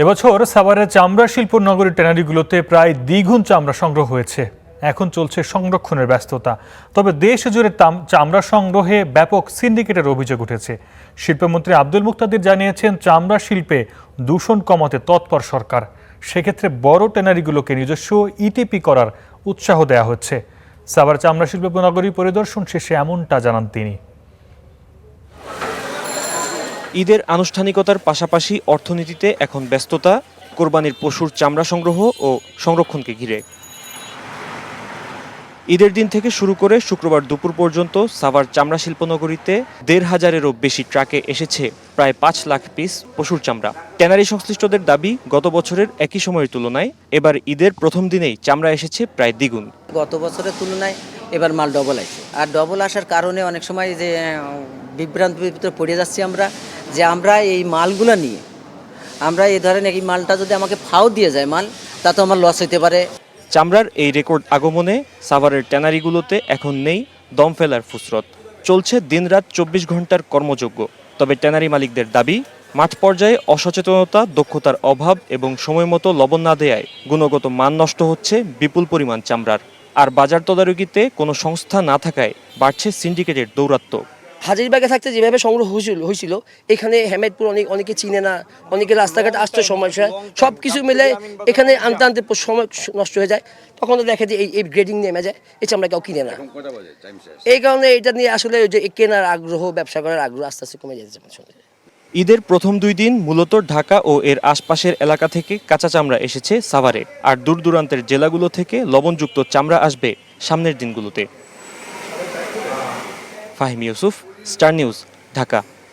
এবছর সাভারের চামড়া শিল্প নগরীর ট্যানারিগুলোতে প্রায় দ্বিগুণ চামড়া সংগ্রহ হয়েছে। এখন চলছে সংরক্ষণের ব্যস্ততা। তবে দেশ জুড়ে চামড়া সংগ্রহে ব্যাপক সিন্ডিকেটের অভিযোগ উঠেছে। শিল্পমন্ত্রী আব্দুল মুক্তাদির জানিয়েছেন, চামড়া শিল্পে দূষণ কমাতে তৎপর সরকার। সেক্ষেত্রে বড় ট্যানারিগুলোকে নিজস্ব ইটিপি করার উৎসাহ দেওয়া হচ্ছে। সাভার চামড়া শিল্প নগরী পরিদর্শন শেষে এমনটা জানান তিনি। ঈদের আনুষ্ঠানিকতার পাশাপাশি অর্থনীতিতে এখন ব্যস্ততা কোরবানির পশুর চামড়া সংগ্রহ ও সংরক্ষণকে ঘিরে। ঈদের দিন থেকে শুরু করে শুক্রবার দুপুর পর্যন্ত সাভার চামড়া শিল্পনগরীতে ১৫০০-এরও বেশি ট্রাকে এসেছে প্রায় ৫ লাখ পিস পশুর চামড়া। ট্যানারি সংশ্লিষ্টদের দাবি, গত বছরের একই সময়ের তুলনায় এবার ঈদের প্রথম দিনেই চামড়া এসেছে প্রায় দ্বিগুণ। গত বছরের তুলনায় এবার মাল ডবল আসে, আর ডবল আসার কারণে অনেক সময় যে বিভ্রান্তির ভিতরে পড়ে যাচ্ছি যে আমরা এই মালগুলো নিয়ে আমরা এই ধরেন এই মালটা যদি আমাকে ফাও দিয়ে যায় মাল, তাতে আমার লস হতে পারে। চামড়ার এই রেকর্ড আগমনে সাভারের ট্যানারিগুলোতে এখন নেই দম ফেলার ফুসরত। চলছে দিনরাত ২৪ ঘন্টার কর্মযোগ্য। তবে ট্যানারি মালিকদের দাবি, মাঠ পর্যায়ে অসচেতনতা, দক্ষতার অভাব এবং সময়মতো লবণ না দেয়ায় গুণগত মান নষ্ট হচ্ছে বিপুল পরিমাণ চামড়ার। আর বাজার তদারকিতে কোনো সংস্থা না থাকায় বাড়ছে সিন্ডিকেটের দৌরাত্ম্য। হাজারীবাগে থাকতে যেভাবে সংগ্রহ হয়েছিল, এখানে হেমায়তপুর অনেকে চিনে না, অনেকে রাস্তাঘাট আসতে সমস্যা, সব কিছু মিলে এখানে আনতে আনতে সময় নষ্ট হয়ে যায়। তখন তো দেখে যে এই গ্রেডিং নেমে যায়, এই চামড়া কেউ কিনে না। এই কারণে এটা নিয়ে আসলে যে কেনার আগ্রহ, ব্যবসা করার আগ্রহ আস্তে আস্তে কমে যাচ্ছে। ঈদের প্রথম ২ দিন মূলত ঢাকা ও এর আশপাশের এলাকা থেকে কাঁচা চামড়া এসেছে সাভারে, আর দূর দূরান্তের জেলাগুলো থেকে লবণযুক্ত চামড়া আসবে সামনের দিনগুলোতে। Fahim Yusuf, star news, Dhaka.